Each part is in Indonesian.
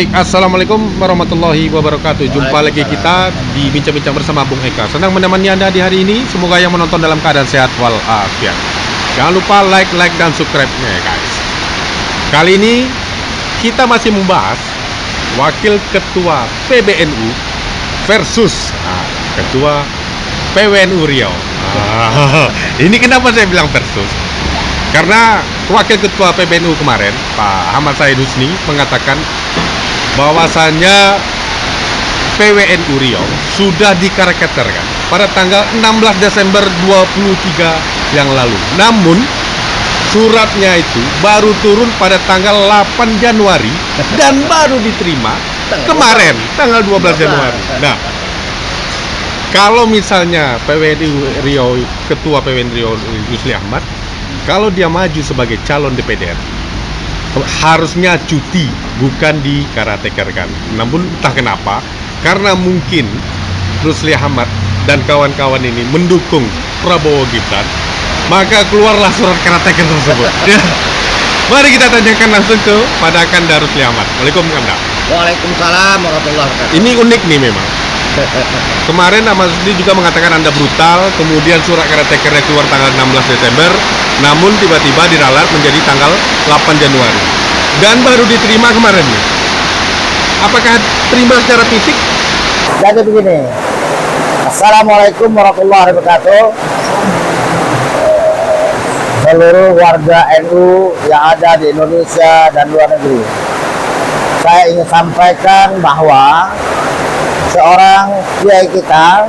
Baik, assalamualaikum warahmatullahi wabarakatuh. Jumpa lagi kita di bincang-bincang bersama Bung Eka. Senang menemani Anda di hari ini. Semoga yang menonton dalam keadaan sehat walafiat. Jangan lupa like dan subscribe-nya ya guys. Kali ini kita masih membahas Wakil Ketua PBNU versus Ketua PWNU Riau. Ini kenapa saya bilang versus? Karena Wakil Ketua PBNU kemarin, Pak Ahmad Said Husni, mengatakan bahwasannya PWNU Riau sudah dikarikaturkan pada tanggal 16 Desember 23 yang lalu. Namun suratnya itu baru turun pada tanggal 8 Januari dan baru diterima kemarin tanggal 12 Januari. Nah, kalau misalnya PWNU Riau, Ketua PWNU Riau Rusli Ahmad, kalau dia maju sebagai calon DPD RI, harusnya cuti, bukan dikaratekerkan. Namun entah kenapa, karena mungkin Rusli Ahmad dan kawan-kawan ini mendukung Prabowo Gibran, maka keluarlah surat karateker tersebut. Ya. Mari kita tanyakan langsung kepada Kanda Rusli Ahmad. Waalaikumsalam, Kanda. Waalaikumsalam warahmatullahi wabarakatuh. Ini unik nih memang. Kemarin Ahmad Rusli juga mengatakan Anda brutal, kemudian surat karatekernya keluar tanggal 16 Desember, namun tiba-tiba diralat menjadi tanggal 8 Januari. Dan baru diterima kemarin nih. Apakah terima secara fisik? Jadi begini. Assalamualaikum warahmatullahi wabarakatuh. Seluruh warga NU yang ada di Indonesia dan luar negeri, saya ingin sampaikan bahwa seorang kiai kita,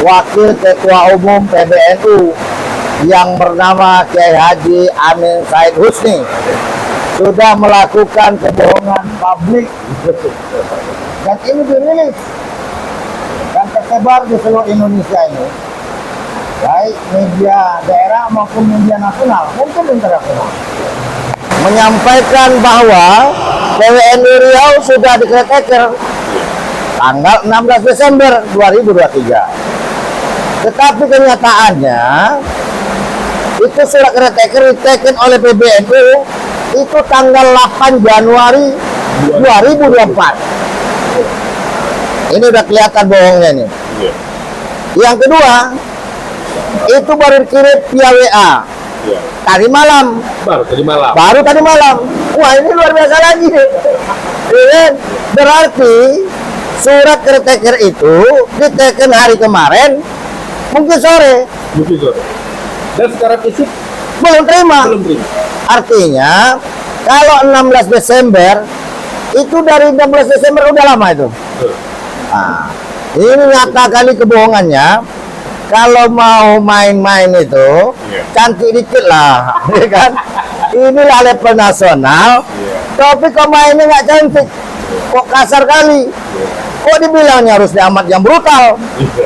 Wakil Ketua Umum PBNU yang bernama Kiai Haji Amin Said Husni, sudah melakukan kebohongan publik dan ini dirilis dan tersebar di seluruh Indonesia ini, baik media daerah maupun media nasional maupun internasional, menyampaikan bahwa PWNU Riau sudah dikarateker tanggal 16 Desember 2023. Tetapi kenyataannya itu surat karateker diteken oleh PBNU itu tanggal 8 Januari 2024. Ini udah kelihatan bohongnya nih. Yang kedua, itu baru dikirim via WA. Tadi malam. Baru tadi malam. Wah, ini luar biasa lagi nih. Berarti surat karateker itu diteken hari kemarin, mungkin sore. Dan secara fisik belum terima. Artinya kalau 16 Desember itu dari 16 Desember udah lama itu. Nah, ini nyata kali kebohongannya. Kalau mau main-main itu cantik dikit lah, ya kan? Inilah level nasional. Tapi kok mainnya nggak cantik, kok kasar kali. Kok dibilangnya Rusli Ahmad yang brutal?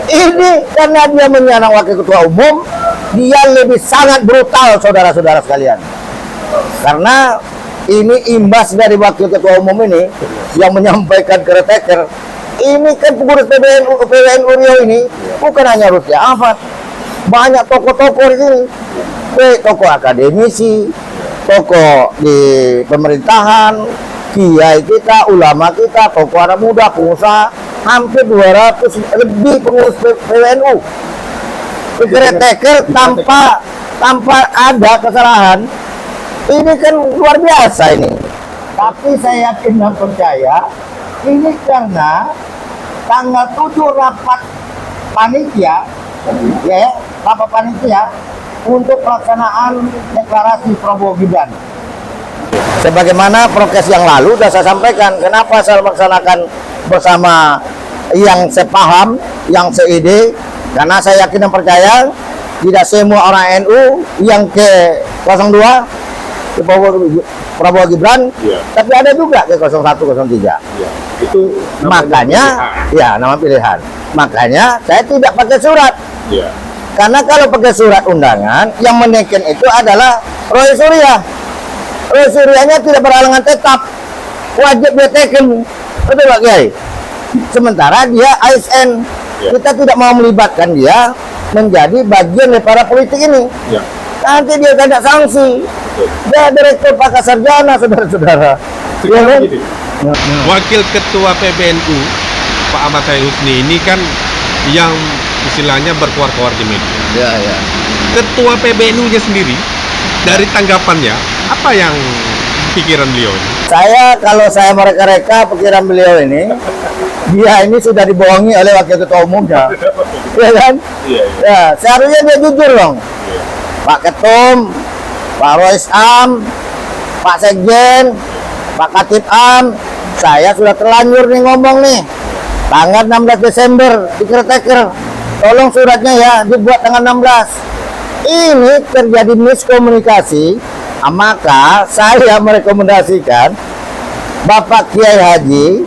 Ini karena dia menyerang Wakil Ketua Umum, dia lebih sangat brutal, saudara-saudara sekalian. Karena ini imbas dari Wakil Ketua Umum ini yang menyampaikan karateker. Ini kan pengurus PWNU Riau ini bukan hanya Rusli Ahmad, banyak tokoh-tokoh di sini, tokoh akademisi, tokoh di pemerintahan, kiai kita, ulama kita, tokoh anak muda, pengusaha, hampir 200 lebih pengurus PWNU. Karateker tanpa ada kesalahan, ini kan luar biasa ini. Tapi saya yakin dan percaya ini karena tanggal 7 rapat panitia, rapat panitia untuk pelaksanaan deklarasi Prabowo Gibran. Sebagaimana prokes yang lalu sudah saya sampaikan, kenapa saya melaksanakan bersama yang sepaham, yang seide, karena saya yakin dan percaya tidak semua orang NU yang ke 02 ke Prabowo Gibran, tapi ada juga ke 01, 03. itu makanya nama pilihan. Makanya saya tidak pakai surat. Karena kalau pakai surat undangan, yang meneken itu adalah Roy Surya. Roy Suryanya tidak berhalangan tetap, wajib dia teken, betul Pak Kiai. Sementara dia ASN, kita tidak mau melibatkan dia menjadi bagian dari para politik ini. Nanti dia kena sanksi. Dia direktur Pakar Sarjana, saudara-saudara. Ya kan? Wakil Ketua PBNU Pak Ahmad Syed Husni ini kan yang istilahnya berkuar-kuar di media. Ya, ya. Ketua PBNU-nya sendiri dari tanggapannya apa yang pikiran beliau ini? Kalau saya mereka-reka pikiran beliau ini, dia ini sudah dibohongi oleh wakil ketua umumnya. Ya kan? Iya. Ya, seharusnya dia jujur dong. Pak Ketum, Pak Rois Am, Pak Sekjen, Pak Katib Am, saya sudah terlanjur nih ngomong nih. Tanggal 16 Desember di Caretaker. Tolong suratnya ya dibuat tanggal 16. Ini terjadi miskomunikasi, maka saya merekomendasikan Bapak Kiai Haji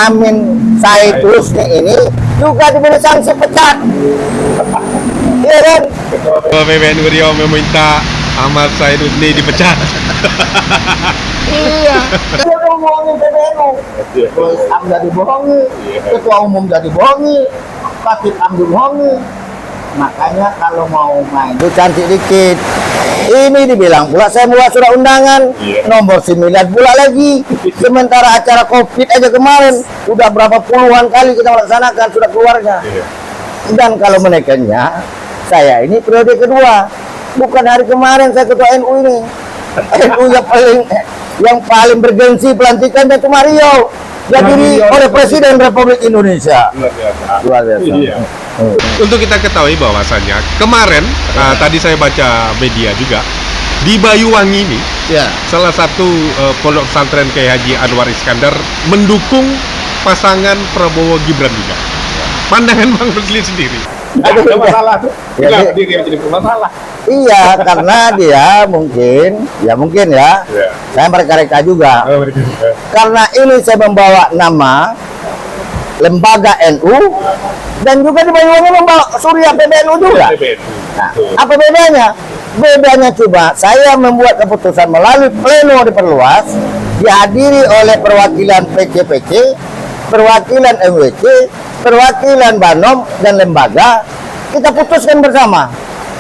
Amin Syed Husni ini juga diberi sanksi pecat. Iya kan? Ketua PBNU Riau meminta Ahmad Syed Husni dipecat. Iya. Dia udah bohongin PBNU. Terus Am udah dibohongi, Ketua Umum udah dibohongi, Katib Am dibohongi. Makanya kalau mau main itu cantik dikit. Ini dibilang pula saya buat surat undangan nomor 9 pula lagi. Sementara acara COVID aja kemarin udah berapa puluhan kali kita melaksanakan surat keluarga. Dan kalau menekannya, saya ini periode kedua. Bukan hari kemarin saya ketua NU ini. NU yang paling bergengsi pelantikan itu Mario. Dihadiri oleh Presiden Republik Indonesia. Luar biasa. Iya. Untuk kita ketahui bahwasannya kemarin tadi saya baca media juga di Banyuwangi ini Ya. salah satu pondok pesantren Kiai Haji Anwar Iskandar mendukung pasangan Prabowo Gibran juga. Pandangan Bang Rusli sendiri. Ada masalah tuh. Ya, Enggak, dia- dia jadi bermasalah. Iya, karena dia mungkin ya. Iya. Saya mereka-reka juga. Karena ini saya membawa nama lembaga NU dan juga di Banyuwangi membawa Surya PBNU juga. Nah, apa bedanya? Bedanya coba saya membuat keputusan melalui pleno diperluas dihadiri oleh perwakilan PCPC, perwakilan MWC, perwakilan Banom dan lembaga. Kita putuskan bersama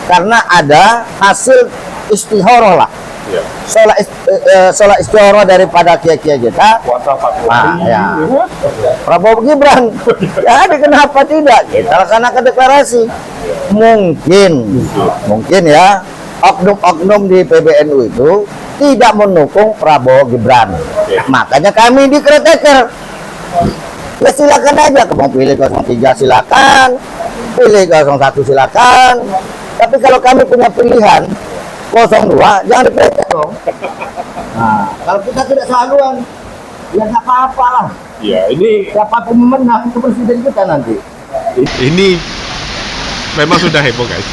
karena ada hasil istihoroh lah. Iya. Sholat istihoroh daripada kiai-kiai kita. Kuasa Ah, ya. Prabowo Gibran. Jadi kenapa tidak kita laksanakan deklarasi? Mungkin ya oknum-oknum di PBNU itu tidak mendukung Prabowo Gibran. Makanya kami di Caretaker. Ya silakan aja, mau pilih 03 silakan, pilih 01 silakan. Tapi kalau kami punya pilihan 02, jangan dipilih dong. Nah, kalau kita tidak sehaluan, ya nggak apa-apa lah. Iya, ini Siapapun menang itu presiden kita nanti. Ini memang sudah heboh guys.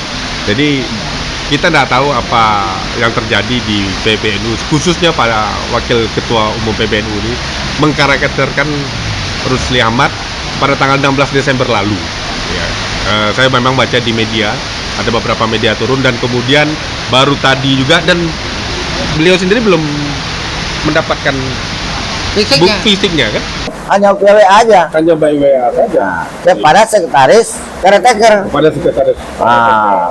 Jadi kita nggak tahu apa yang terjadi di PBNU, khususnya pada wakil ketua umum PBNU ini mengkarakterkan Rusli Ahmad pada tanggal 16 Desember lalu. Ya, saya memang baca di media, ada beberapa media turun dan kemudian baru tadi juga dan beliau sendiri belum mendapatkan bukti fisiknya kan? Hanya PW aja. hanya baik-baik saja. Nah, kepada sekretaris Caretaker. Pada sekretaris.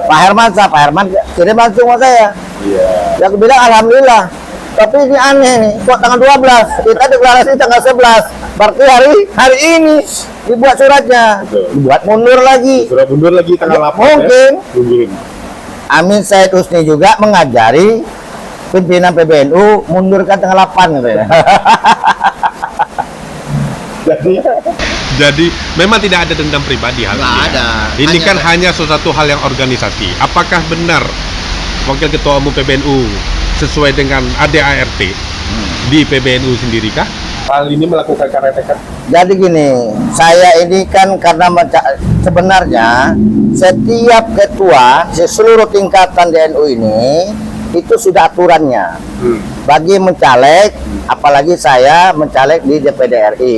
Pak Herman, Pak Herman kirim langsung sama saya. Iya. Ya aku bilang alhamdulillah. Tapi ini aneh nih, kok tanggal 12, kita deklarasi tanggal 11. Berarti hari ini dibuat suratnya, Betul. dibuat mundur lagi. Sudah mundur lagi tanggal 8 Mungkin. ya. Mundurin. Amin Syed Husni juga mengajari pimpinan PBNU mundurkan tanggal 8 gitu ya. Jadi memang tidak ada dendam pribadi hal Nggak ini. ada. Ini Hanya kan ada. hanya sesuatu hal yang organisasi. Apakah benar Wakil Ketua Umum PBNU sesuai dengan ADART di PBNU sendirikah? Hal ini melakukan Caretaker. Jadi gini, saya ini kan karena sebenarnya setiap ketua di seluruh tingkatan di NU ini itu sudah aturannya bagi mencaleg, apalagi saya mencaleg di DPD RI.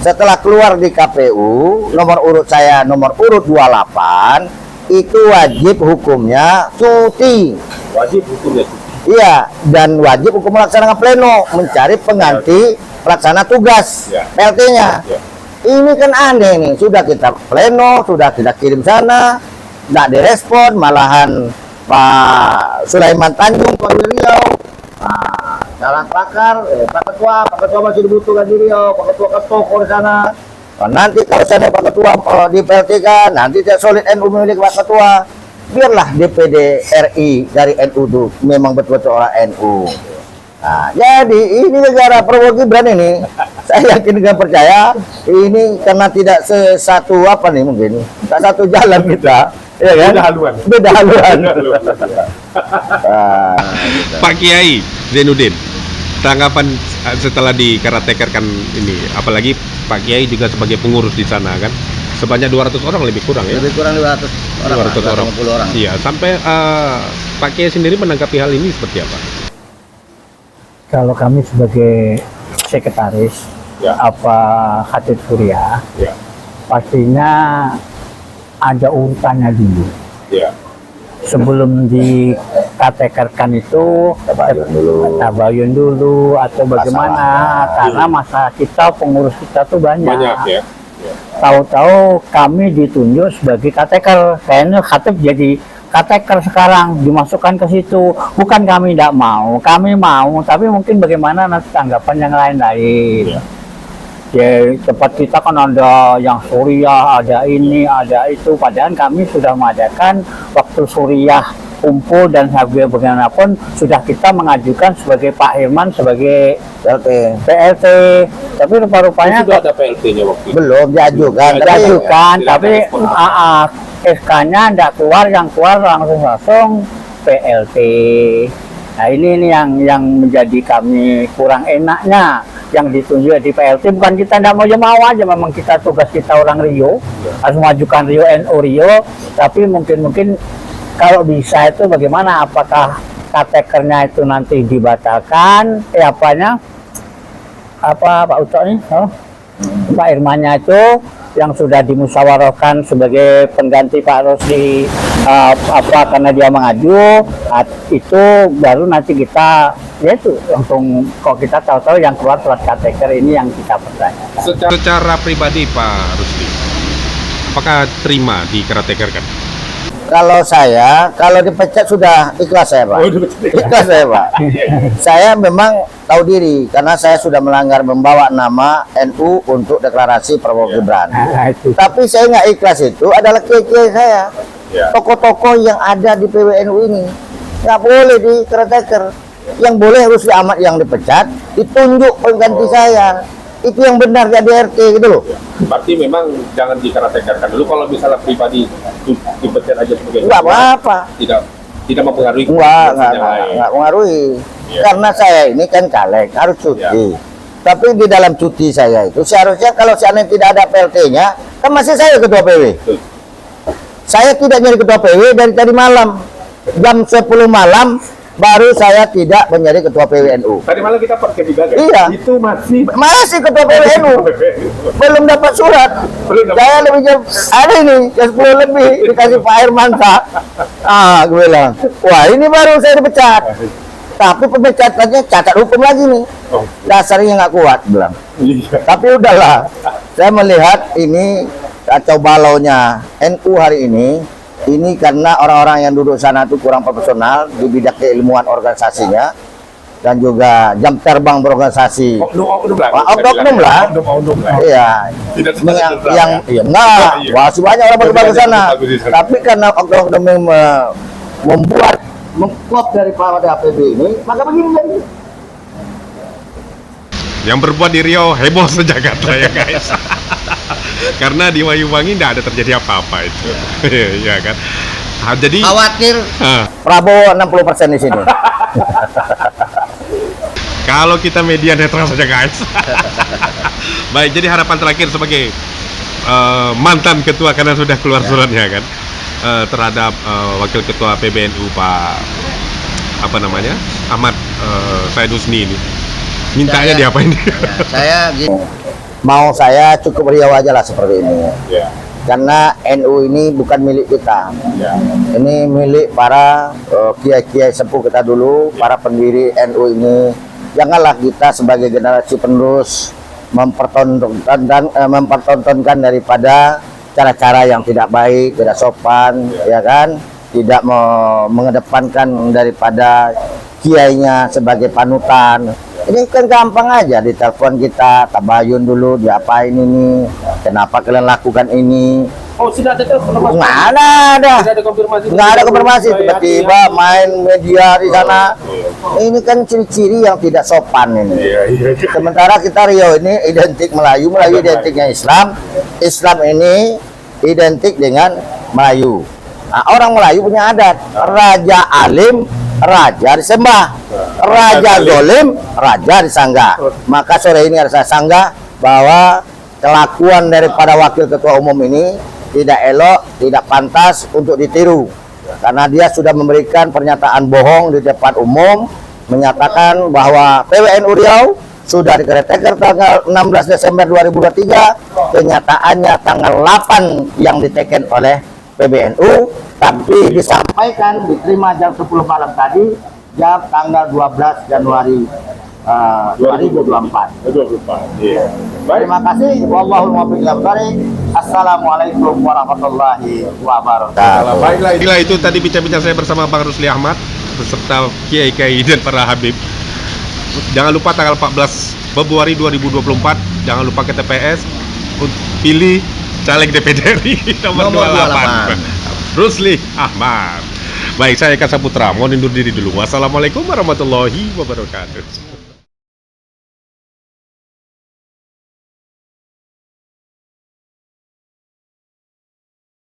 Setelah keluar di KPU, nomor urut saya nomor urut 28, itu wajib hukumnya cuti. Wajib hukumnya. Iya, dan wajib hukum melaksanakan pleno mencari pengganti pelaksana tugas Ya. PLT-nya. Ya. Ini kan aneh nih, sudah kita pleno, sudah kita kirim sana, nggak direspon, malahan Pak Sulaiman Tanjung Pak di Riau, Salah Pakar, Pak Ketua masih dibutuhkan di Riau, Pak Ketua ke toko di sana. Nanti kalau saya Pak Ketua di PLT kan, nanti saya solid NU milik Pak Ketua. Biarlah DPD RI dari NU itu memang betul-betul orang NU. Nah, jadi ini negara Prabowo Gibran ini, saya yakin dengan percaya ini karena tidak satu apa nih mungkin, tak satu jalan kita, ya kan? Beda haluan. Pak Kiai Zainuddin, tanggapan setelah dikaratekerkan ini, apalagi Pak Kiai juga sebagai pengurus di sana kan, sebanyak 200 orang lebih kurang ya? Lebih kurang 200 orang, 200 orang. 250 orang. Iya, sampai Pak Kiai sendiri menanggapi hal ini seperti apa? Kalau kami sebagai sekretaris Ya. apa Khatib Surya, Ya. pastinya ada urutannya dulu. Ya. Sebelum dikatekerkan itu tabayun dulu atau bagaimana, karena masa kita pengurus kita tuh banyak. Banyak ya. Tahu-tahu kami ditunjuk sebagai kateker, kayaknya Khatib jadi kateker sekarang dimasukkan ke situ. Bukan kami tidak mau, kami mau, tapi mungkin bagaimana nanti tanggapan yang lain-lain. Ya. Ya, tempat kita kan ada yang Suriah, ada ini, ada itu. Padahal kami sudah mengadakan waktu Suriah kumpul dan bagaimanapun sudah kita mengajukan sebagai Pak Herman sebagai PLT. Tapi rupa-rupanya Sudah ada PLT-nya waktu itu. Belum diajukan, diajukan, tidak tapi ada SK-nya tidak keluar, yang keluar langsung PLT. Nah ini yang menjadi kami kurang enaknya, yang ditunjuk di PLT. Bukan kita tidak mau aja, memang kita tugas kita orang Rio, harus mengajukan Rio NU Rio, tapi mungkin kalau bisa itu bagaimana, apakah katekernya itu nanti dibatalkan, Pak Ucok nih, Pak Irmannya itu yang sudah dimusyawarahkan sebagai pengganti Pak Rosdi karena dia mengaju, itu baru nanti kita ya itu langsung kok kita tahu-tahu yang keluar surat kateker ini yang kita pertanyakan. Secara pribadi Pak Rusdi, apakah terima dikaratekerkan? Kalau saya, kalau dipecat sudah ikhlas saya Pak. Ikhlas saya Pak. Saya memang tahu diri karena saya sudah melanggar membawa nama NU untuk deklarasi Prabowo Gibran. Itu. Tapi saya nggak ikhlas itu adalah kiai saya. Ya. Tokoh-tokoh yang ada di PWNU ini nggak boleh dikarateker. Yang boleh Rusdi Ahmad yang dipecat, ditunjuk pengganti saya. Itu yang benar jadi RT gitu loh. Berarti memang jangan dikaratekerkan dulu. Kalau misalnya pribadi dipecat aja sebagai Nggak apa-apa. tidak mempengaruhi Nggak mengaruhi. Ya. Karena saya ini kan caleg, harus cuti. Ya. Tapi di dalam cuti saya itu seharusnya kalau seandainya tidak ada PLT-nya, kan masih saya ketua PW. Betul. Saya tidak jadi ketua PW dari tadi malam. Jam 10 malam baru saya tidak menjadi ketua PWNU. Tadi malam kita pakai juga kan? Iya. Itu masih ketua PWNU. Belum dapat surat. Saya lebih jam ada ini jam 10 lebih dikasih Pak Herman gue bilang, wah ini baru saya dipecat. Tapi pemecatannya cacat hukum lagi nih. Oh. Dasarnya nggak kuat bilang. Iya. Tapi udahlah. Saya melihat ini kacau balaunya NU hari ini karena orang-orang yang duduk sana itu kurang profesional di bidang keilmuan organisasinya dan juga jam terbang berorganisasi. Oknum lah. Oknum lah. Oknum lah. Iya. Tidak Yang enggak, Iya. masih banyak orang bagus-bagus sana. Bagus di sana. Tapi karena oknum yang membuat mengkop daripada APB ini, maka begini jadi. Yang berbuat di Riau heboh sejagat ya guys. Karena di Wayuwangi tidak ada terjadi apa-apa itu. Ya kan. Jadi Khawatir ah, Prabowo 60% di sini. kalau kita media netral saja guys. Baik, jadi harapan terakhir sebagai mantan ketua karena sudah keluar suratnya kan, terhadap wakil ketua PBNU Pak Ahmad Said Husni ini, mintanya diapain? Saya gini, mau saya cukup Riau aja lah seperti ini. Ya. Karena NU ini bukan milik kita. Ya. Ini milik para kiai-kiai sepuh kita dulu, para pendiri NU ini. Janganlah kita sebagai generasi penerus mempertontonkan daripada cara-cara yang tidak baik, tidak sopan, ya kan? tidak mengedepankan daripada kiainya sebagai panutan. Ini kan gampang aja, ditelepon kita, tabayun dulu, diapain ini, kenapa kalian lakukan ini. Oh, sudah ada telepon? Nggak ada. Tidak ada konfirmasi. Nggak ada konfirmasi, tiba-tiba main media di sana. Ini kan ciri-ciri yang tidak sopan ini. Iya. Sementara kita Riau ini identik Melayu, Melayu identiknya Islam, Islam ini identik dengan Melayu. Nah, orang Melayu punya adat, raja alim, raja disembah, raja dolim, raja disanggah. Maka sore ini harus saya sanggah bahwa kelakuan daripada wakil ketua umum ini tidak elok, tidak pantas untuk ditiru, karena dia sudah memberikan pernyataan bohong di depan umum, menyatakan bahwa PWNU Riau sudah dikereteker tanggal 16 Desember 2023, kenyataannya tanggal 8 yang diteken oleh PBNU, tapi disampaikan diterima jam 10 malam tadi, jam tanggal 12 Januari 2024. Iya. Baik. Terima kasih. Wallahul muwaffiq ila thoriq. Assalamualaikum warahmatullahi wabarakatuh. Baiklah, inilah itu tadi bincang-bincang saya bersama Bang Rusli Ahmad beserta kiai-kiai dan para habib. Jangan lupa tanggal 14 Februari 2024, jangan lupa ke TPS untuk pilih caleg DPD RI nomor 28. Rusli Ahmad. Baik, saya Eka Saputra, mohon undur diri dulu. Wassalamualaikum warahmatullahi wabarakatuh.